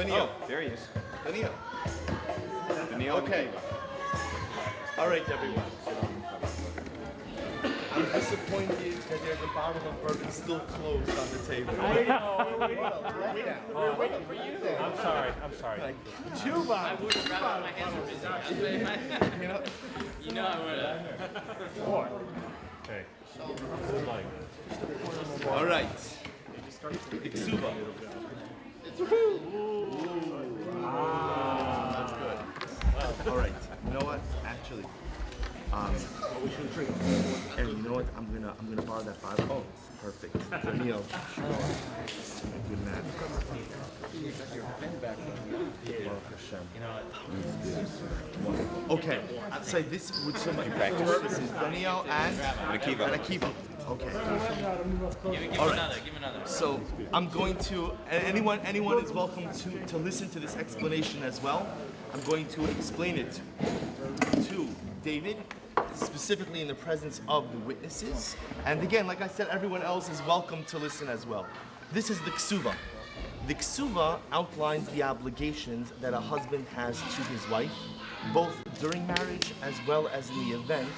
Daniel. Oh, there he is. Daniel. Daniel. Okay. All right, everyone. I'm disappointed that there's a bottle of bourbon still closed on the table. I know. We're waiting for you. I'm sorry. Ketubah. I would have rather my hands were busy. You know I would have. Okay. All right. Ketubah. That's good. All right. You know what? Actually, and you know what? I'm gonna borrow that bottle. Oh, perfect. Daniel. Good man. Okay. I'd say this would so much practice. This is Daniel and Akiva. Okay. Give All him right. another. Give him another. So I'm going to, and anyone is welcome to listen to this explanation as well. I'm going to explain it to David, specifically in the presence of the witnesses. And again, like I said, everyone else is welcome to listen as well. This is the Ketubah. The Ketubah outlines the obligations that a husband has to his wife, both during marriage as well as in the event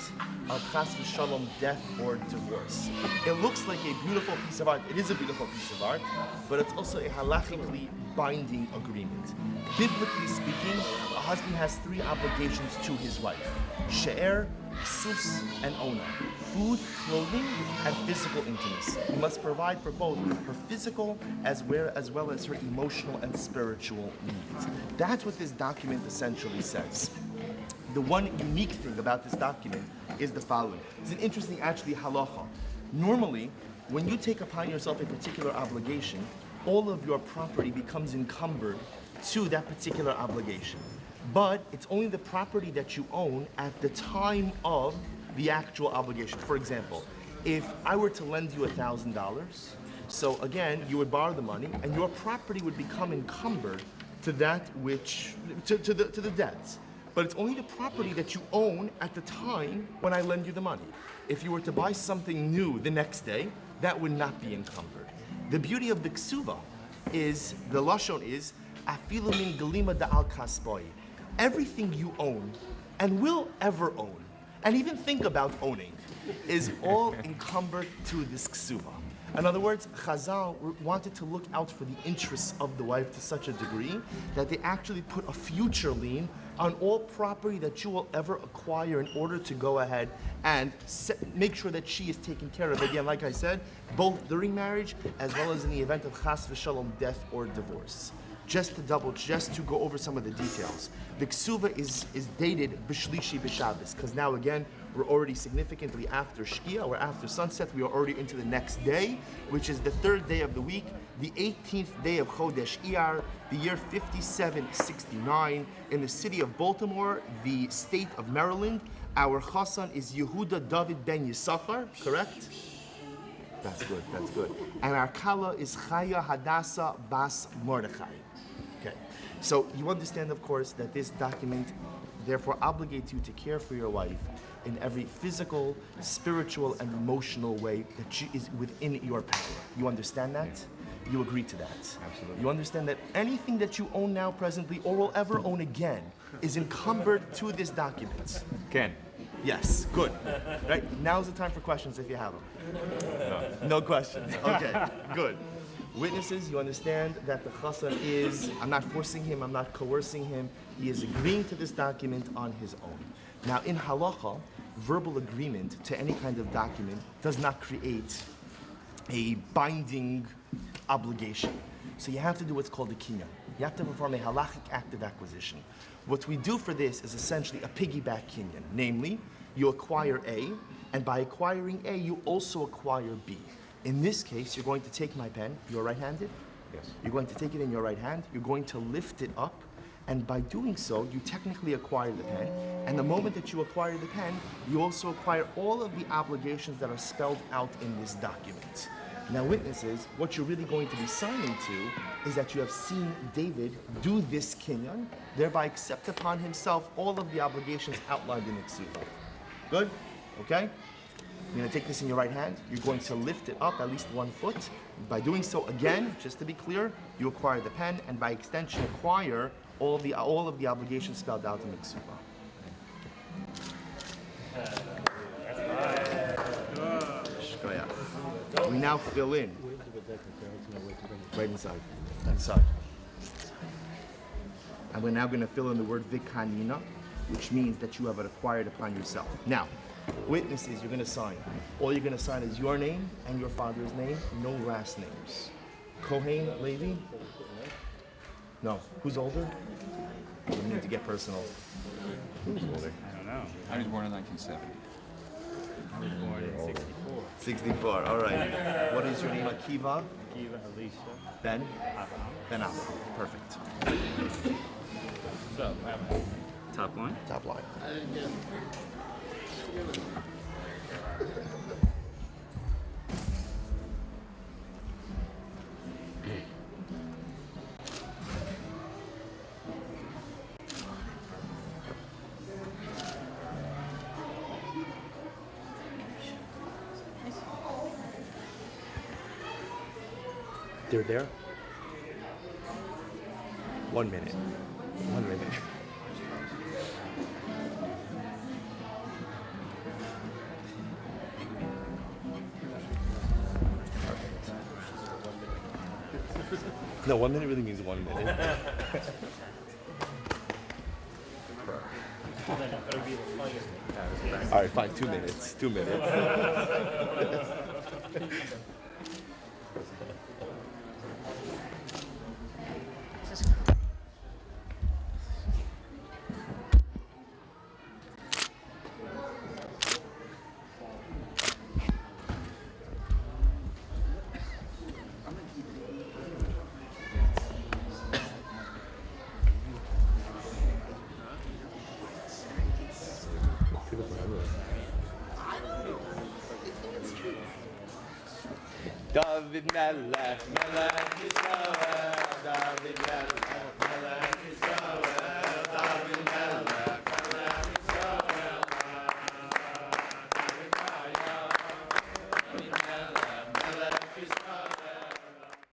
of chas v'shalom, death or divorce. It looks like a beautiful piece of art. It is a beautiful piece of art, but it's also a halachically binding agreement. Biblically speaking, a husband has three obligations to his wife: she'er, sus, and ona. Food, clothing, and physical intimacy. He must provide for both her physical as well as her emotional and spiritual needs. That's what this document essentially says. The one unique thing about this document is the following. It's an interesting, actually, halacha. Normally, when you take upon yourself a particular obligation, all of your property becomes encumbered to that particular obligation. But it's only the property that you own at the time of the actual obligation. For example, if I were to lend you $1,000, so again, you would borrow the money and your property would become encumbered to that which, to the debts. But it's only the property that you own at the time when I lend you the money. If you were to buy something new the next day, that would not be encumbered. The beauty of the Ketubah is, the lashon is, afilu min galima da'al kasboi. Everything you own and will ever own, and even think about owning, is all encumbered to this Ketubah. In other words, Chazal wanted to look out for the interests of the wife to such a degree that they actually put a future lien on all property that you will ever acquire in order to go ahead and make sure that she is taken care of. Again, like I said, both during marriage as well as in the event of chas v'shalom, death or divorce. Just to go over some of the details. The Ketubah is dated b'shlishi b'Shabbos, because now again, we're already significantly after Shkia, or after sunset. We are already into the next day, which is the third day of the week, the 18th day of Chodesh Iyar, the year 5769, in the city of Baltimore, the state of Maryland. Our Chassan is Yehuda David ben Yisachar, correct? That's good, that's good. And our Kala is Chaya Hadassah Bas Mordechai. Okay, so you understand, of course, that this document therefore obligates you to care for your wife in every physical, spiritual, and emotional way that she is within your power. You understand that? You agree to that? Absolutely. You understand that anything that you own now presently or will ever own again is encumbered to this document? Ken. Yes, good. Right, now's the time for questions if you have them. No questions. Okay, good. Witnesses, you understand that the chassan is, I'm not forcing him, I'm not coercing him, he is agreeing to this document on his own. Now in halacha, verbal agreement to any kind of document does not create a binding obligation. So you have to do what's called a kinyan. You have to perform a halachic act of acquisition. What we do for this is essentially a piggyback kinyan. Namely, you acquire A, and by acquiring A, you also acquire B. In this case, you're going to take my pen, you're right-handed? Yes. You're going to take it in your right hand, you're going to lift it up, and by doing so, you technically acquire the pen, and the moment that you acquire the pen, you also acquire all of the obligations that are spelled out in this document. Now witnesses, what you're really going to be signing to is that you have seen David do this kinyan, thereby accept upon himself all of the obligations outlined in the Ketubah. Good? Okay? You're going to take this in your right hand. You're going to lift it up at least 1 foot. By doing so, again, just to be clear, you acquire the pen, and by extension, acquire all of the obligations spelled out in the Ketubah. We now fill in. Right inside. Inside. And we're now going to fill in the word vikanina, which means that you have it acquired upon yourself. Now, witnesses, you're going to sign. All you're going to sign is your name and your father's name, no last names. Kohen, Levi? No. Who's older? We need to get personal. Who's older? I don't know. I was born in 1970. I was born in 64. 64, all right. What is your name? Akiva? Kiva, Alicia. Ben? Abraham. Ben Abraham. Perfect. So, Rabbi. Top line? Top line. They're there? 1 minute. 1 minute. No, 1 minute really means 1 minute. All right, fine, 2 minutes. 2 minutes. David Melech, Melech Yisrael, David Melech, Melech Yisrael.